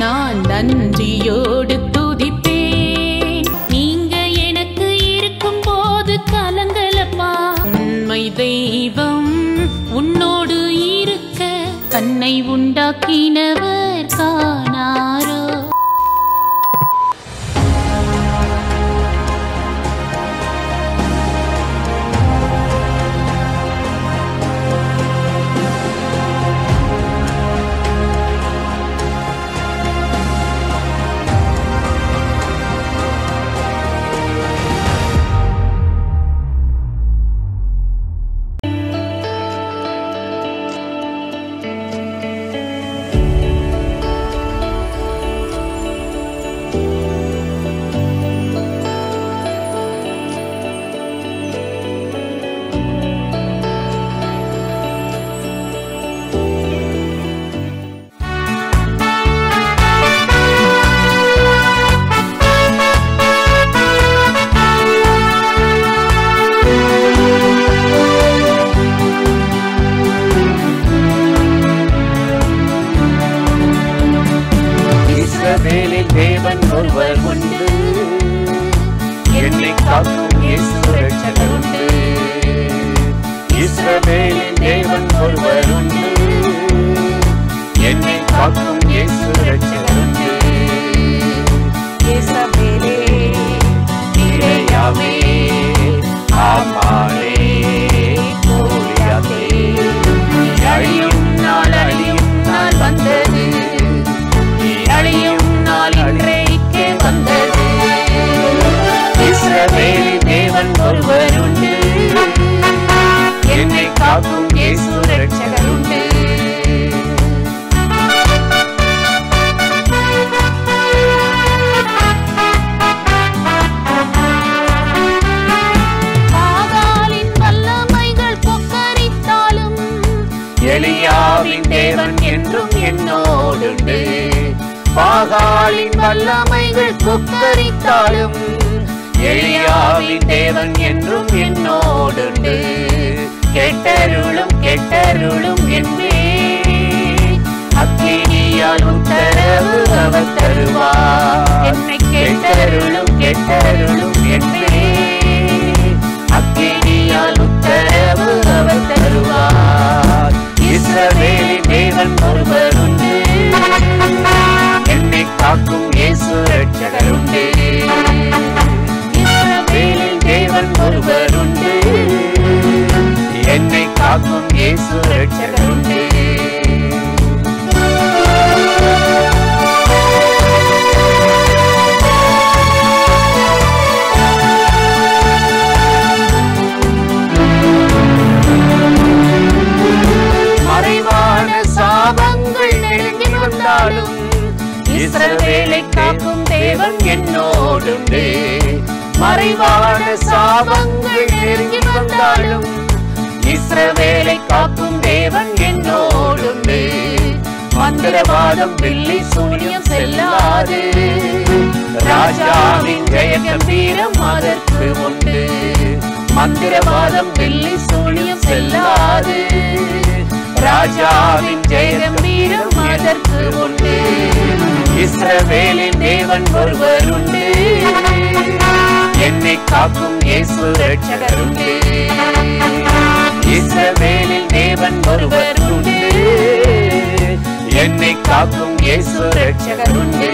நான் நன்றியோடு துதிப்பேன். நீங்க எனக்கு இருக்கும் போது கலங்கலப்பா. உண்மை தெய்வம் உன்னோடு இருக்க தன்னை உண்டாக்கினவர் காணாரோ. தேவன் ஒருவர் உண்டு, என்னை காக்கும் இயேசு ரட்சகர் உண்டு. இஸ்ரவேலில் தேவன் ஒருவர் உண்டு, என்னை காக்கும் இயேசு ரட்சகர் உண்டு. இஸ்ரவேலே நிலையாவே ஆமானே கோலியாவே. அழியும் நாள் வந்தது, அழியும் இன்றைக்கே வந்தது. இஸ்ரவேலில் தேவன் ஒருவர் உண்டு, என்னை காக்கும் இயேசு ரட்சகர் உண்டு. பாகாலின் வல்லமைகள் கொக்கரித்தாலும் எலியாவின் தேவன் என்றும் என்னோடுண்டு. பாகாலின் வல்லமைகள் கொக்கரித்தாலும் எலியாவின் தேவன் என்றும் என்னோடுண்டு. கெட்டருளும் என்பே, அக்கினியால் உத்தரவு அவர் தருவார். என்னை கெட்டருளும் என்பே, அக்கினியால் உத்தரவு அவர் தருவார். இஸ்ரவேலின் தேவன் ஒருவர் உண்டு, என்னை காக்கும் இயேசு ரட்சகர் உண்டு. இஸ்ரவேலில் தேவன் ஒருவர் உண்டு, என்னை காக்கும் இயேசு ரட்சகர் உண்டு. மறைவான சாபங்கள் நெருங்கி வந்தாலும் இஸ்ரவேலை காக்கும் தேவன் என்னோடுண்டு. மறைவான சாபங்கள் நெருங்கி வந்தாலும் இஸ்ரவேலை காக்கும் தேவன் என்னோடுண்டு. மந்திரவாதம் பில்லி சூனியம் செல்லாது, ராஜாவின் ஜெய கம்பீரம் அதற்கு உண்டு. மந்திரவாதம் பில்லி சூனியம் செல்லாது, ராஜாவின் ஜெய கம்பீரம் அதற்கு உண்டு. இஸ்ரவேலின் தேவன் ஒருவர் உண்டு, என்னை காக்கும் இயேசு ரட்சகர் உண்டு. இஸ்ரவேலின் தேவன் ஒருவர் உண்டு, என்னை காக்கும் இயேசு ரட்சகர் உண்டு.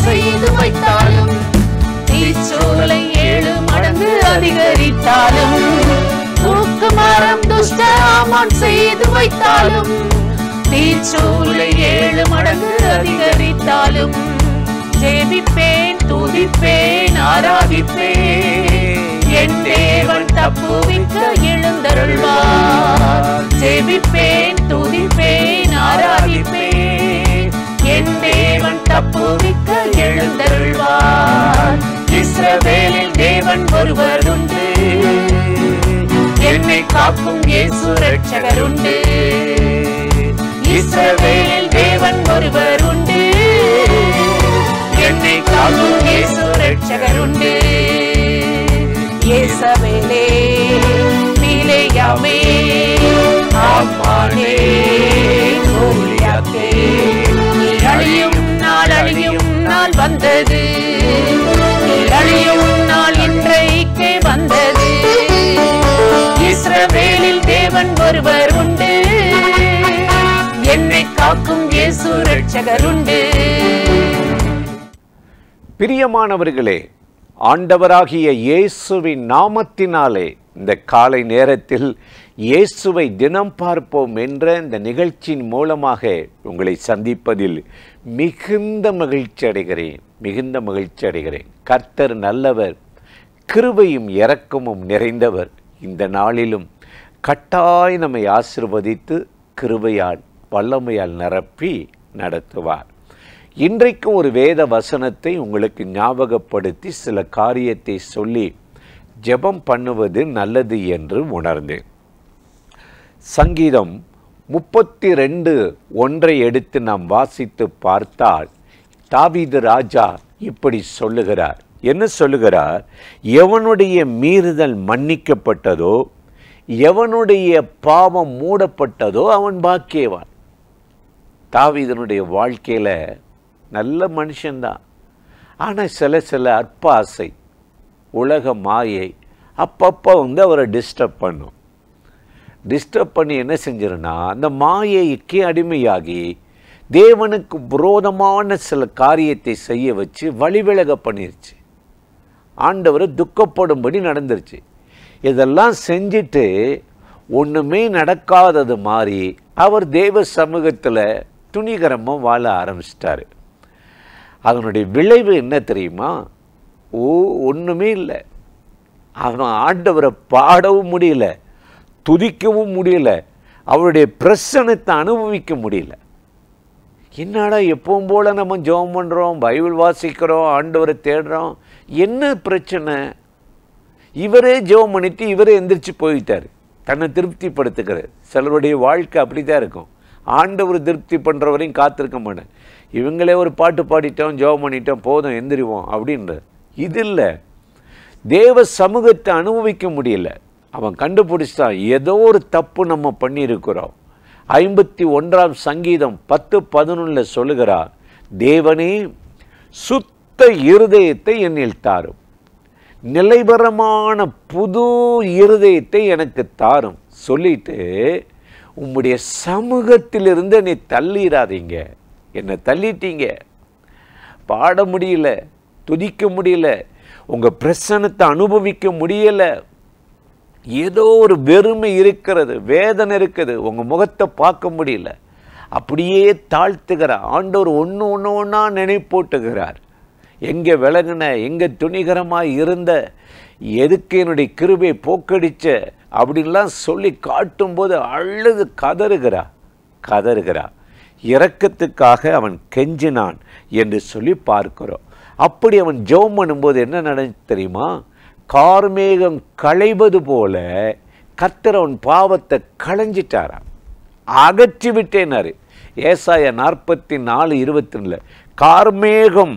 செய்து வைத்தாலும் தீச்சூளை 7 மடங்கு அதிகரித்தாலும், தூக்குமரம் துஷ்ட ஆமான் செய்து வைத்தாலும் தீச்சூளை 7 மடங்கு அதிகரித்தாலும், ஜெபிப்பேன் துதிப்பேன் ஆராதிப்பேன், என் தேவன் தப்புவிக்க எழுந்தருள்வார். ஜெபிப்பேன் துதிப்பேன் ஆராதிப்பேன், என் தேவன் தப்புவிக்க எழுந்தருள்வார். இஸ்ரவேலில் தேவன் ஒருவர் உண்டு, என்னை காக்கும் இயேசு ரட்சகர் உண்டு. இஸ்ரவேலில் தேவன் ஒருவர் உண்டு, என்னை காக்கும் இயேசு ரட்சகர் இயேசு ரட்சகருண்டு. பிரியமானவர்களே, ஆண்டவராகிய இயேசுவின் நாமத்தினாலே இந்த காலை நேரத்தில் இயேசுவை தினம் பார்ப்போம் என்ற இந்த நிகழ்ச்சியின் மூலமாக உங்களை சந்திப்பதில் மிகுந்த மகிழ்ச்சி அடைகிறேன். கர்த்தர் நல்லவர், கிருபையும் இரக்கமும் நிறைந்தவர். இந்த நாளிலும் கட்டாய் நம்மை ஆசீர்வதித்து கிருபையால் வல்லமையால் நிரப்பி நடத்துவார். இன்றைக்கும் ஒரு வேத வசனத்தை உங்களுக்கு ஞாபகப்படுத்தி சில காரியத்தை சொல்லி ஜெபம் பண்ணுவது நல்லது என்று உணர்ந்தேன். சங்கீதம் 32:1 எடுத்து நாம் வாசித்து பார்த்தால் தாவீது ராஜா இப்படி சொல்லுகிறார். என்ன சொல்லுகிறார்? எவனுடைய மீறுதல் மன்னிக்கப்பட்டதோ, எவனுடைய பாவம் மூடப்பட்டதோ அவன் பாக்கியவான். தாவீதனுடைய வாழ்க்கையில் நல்ல மனுஷன்தான். ஆனால் சில அற்ப ஆசை, உலக மாயை அப்பப்போ அவரை டிஸ்டர்ப் பண்ணி என்ன செஞ்சிருன்னா, அந்த மாயைக்கு அடிமையாகி தேவனுக்கு விரோதமான சில காரியத்தை செய்ய வச்சு வழிவிலக பண்ணிருச்சு. ஆண்டவர் துக்கப்படும்படி நடந்துருச்சு. இதெல்லாம் செஞ்சுட்டு ஒன்றுமே நடக்காதது மாதிரி அவர் தேவ சமூகத்தில் துணிகரமாக வாழ ஆரம்பிச்சிட்டாரு. அதனுடைய விளைவு என்ன தெரியுமா? ஒன்றுமே இல்லை. அவன் ஆண்டவரை பாடவும் முடியல, துதிக்கவும் முடியல, அவருடைய பிரசன்னத்தை அனுபவிக்க முடியல. என்னடா எப்பவும் போல நம்ம ஜெபம் பண்ணுறோம், பைபிள் வாசிக்கிறோம், ஆண்டவரை தேடுறோம், என்ன பிரச்சனை? இவரே ஜெபம் பண்ணிட்டு இவரே எந்திரிச்சு போயிட்டார், தன்னை திருப்திப்படுத்துக்கிறார். சிலருடைய வாழ்க்கை அப்படி தான் இருக்கும். ஆண்டவர் திருப்தி பண்ணுற வரையும் காத்திருக்க மாட்டேன். இவங்களே ஒரு பாட்டு பாடிட்டோம், ஜெபம் பண்ணிட்டோம், போதும் எந்திரிவோம் அப்படின்ற இது இல்லை. தேவ சமூகத்தை அனுபவிக்க முடியல. அவன் கண்டுபிடிச்சான், ஏதோ ஒரு தப்பு நம்ம பண்ணியிருக்கிறோம். 51ஆம் சங்கீதம் 10:11 சொல்லுகிறார், தேவனே சுத்த இருதயத்தை என்னில் தாரும், நிலைவரமான புது இருதயத்தை எனக்கு தாரும் சொல்லிட்டு, உம்முடைய சமூகத்திலிருந்து என்னை தள்ளிடாதீங்க. என்னை தள்ளிட்டீங்க, பாட முடியல, துதிக்க முடியல, உங்கள் பிரசன்னத்தை அனுபவிக்க முடியலை. ஏதோ ஒரு வெறுமை இருக்கிறது, வேதனை இருக்குது, உங்கள் முகத்தை பார்க்க முடியல. அப்படியே தாழ்த்துகிறார். ஆண்டவர் ஒன்றா நினைப்போட்டுகிறார். எங்கே விலகின, எங்கே துணிகரமாக இருந்த, எதுக்கு என்னுடைய கிருபை போக்கடிச்ச அப்படின்லாம் சொல்லி காட்டும்போது அழுது கதறுகிறா. இரக்கத்துக்காக அவன் கெஞ்சினான் என்று சொல்லி பார்க்கிறோம். அப்படி அவன் ஜெபம் பண்ணும்போது என்ன நடந்துச்சு தெரியுமா? கார்மேகம் களைவது போல கர்த்தர் அவன் பாவத்தை களைஞ்சிட்டாராம், அகற்றி விட்டேனாரு. ஏசாயா 44:22 கார்மேகம்,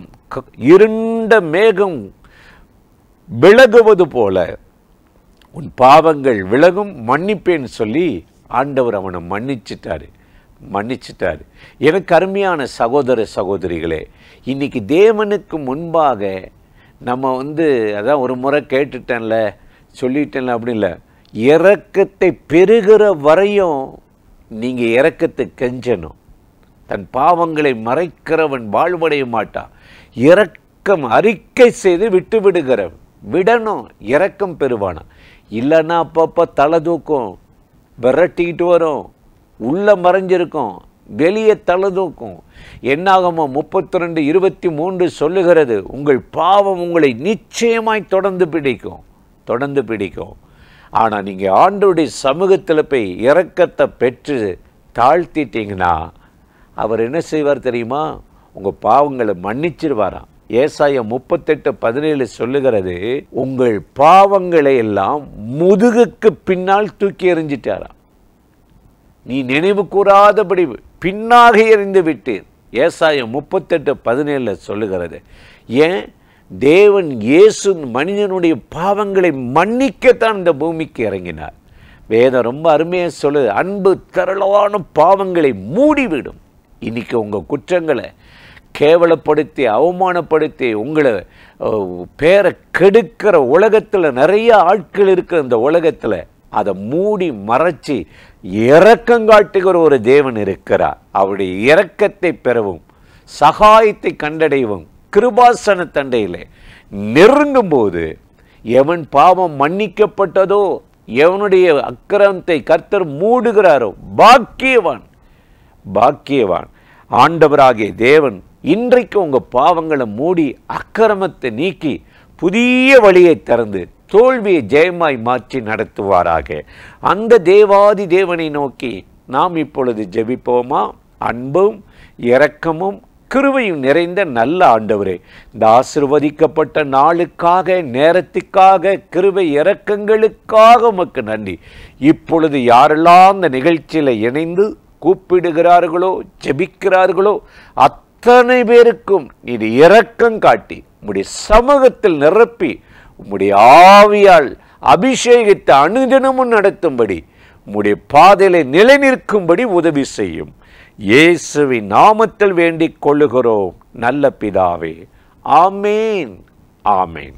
இருண்ட மேகம் விலகுவது போல உன் பாவங்கள் விலகும், மன்னிப்பேன்னு சொல்லி ஆண்டவர் அவனை மன்னிச்சிட்டாரு. எனக்கு அருமையான சகோதர சகோதரிகளே, இன்னைக்கு தேவனுக்கு முன்பாக நம்ம அதான் ஒரு முறை கேட்டுட்டேன்ல, சொல்லிட்டேன்ல அப்படி இல்லை. இரக்கத்தை பெறுகிற வரையும் நீங்கள் இரக்கத்தை கெஞ்சணும். தன் பாவங்களை மறைக்கிறவன் வாழ்வடைய மாட்டான். இரக்கம் அறிக்கை செய்து விட்டு விடணும், இரக்கம் பெறுவானா. இல்லைன்னா அப்பப்போ தலை தூக்கும், விரட்டிக்கிட்டு வரும், உள்ள மறைஞ்சிருக்கும், வெளியே தலை தூக்கும். என்னாகமோ 32:23 சொல்லுகிறது, உங்கள் பாவம் உங்களை நிச்சயமாய் தொடர்ந்து பிடிக்கும். ஆனால் நீங்கள் ஆண்டவருடைய சமூகத்தில் போய் இரக்கத்தை பெற்று தாழ்த்திட்டீங்கன்னா அவர் என்ன செய்வார் தெரியுமா? உங்கள் பாவங்களை மன்னிச்சிருவாராம். ஏசாயா 38:17 சொல்லுகிறது, உங்கள் பாவங்களை எல்லாம் முதுகுக்கு பின்னால் தூக்கி எறிஞ்சிட்டாராம். நீ நினைவு கூறாதபடி பின்னாக எறிந்து விட்டீர். ஏசாயா 38:17 சொல்லுகிறது. ஏன்? தேவன் இயேசு மனிதனுடைய பாவங்களை மன்னிக்கத்தான் இந்த பூமிக்கு இறங்கினார். வேதம் ரொம்ப அருமையாக சொல்லுது, அன்பு திரளான பாவங்களை மூடிவிடும். இன்னைக்கு உங்கள் குற்றங்களை கேவலப்படுத்தி அவமானப்படுத்தி உங்களை பேரை கெடுக்கிற உலகத்தில் நிறைய ஆட்கள் இருக்கிற இந்த உலகத்தில் அதை மூடி மறைச்சி இரக்கங்காட்டுகிற ஒரு தேவன் இருக்கிறார். அவருடைய இரக்கத்தை பெறவும் சகாயத்தை கண்டடையவும் கிருபாசன தண்டையில் நெருங்கும் போது எவன் பாவம் மன்னிக்கப்பட்டதோ, எவனுடைய அக்கிரமத்தை கர்த்தர் மூடுகிறாரோ பாக்கியவான். பாக்கியவான். ஆண்டவராகிய தேவன் இன்றைக்கு உங்கள் பாவங்களை மூடி அக்கிரமத்தை நீக்கி புதிய வழியை திறந்து தோல்வியை ஜெயமாய் மாற்றி நடத்துவாராக. அந்த தேவாதி தேவனை நோக்கி நாம் இப்பொழுது ஜெபிப்போமா? அன்பும் இரக்கமும் கிருபையும் நிறைந்த நல்ல ஆண்டவரே, இந்த ஆசீர்வதிக்கப்பட்ட நாளுக்காக, நேரத்துக்காக, கிருபை இரக்கங்களுக்காக உமக்கு நன்றி. இப்பொழுது யாரெல்லாம் இந்த நிகழ்ச்சியில் இணைந்து கூப்பிடுகிறார்களோ, ஜெபிக்கிறார்களோ அத்தனை பேருக்கும் இது இரக்கம் காட்டி உம்முடைய சமூகத்தில் நிரப்பி உம்முடைய ஆவியால் அபிஷேகத்தை அனுதினமும் நடத்தும்படி உம்முடைய பாதையிலே நிலைநிற்கும்படி உதவி செய்யும். இயேசுவின் நாமத்தில் வேண்டிக் கொள்ளுகிறோம் நல்ல பிதாவே. ஆமேன். ஆமேன்.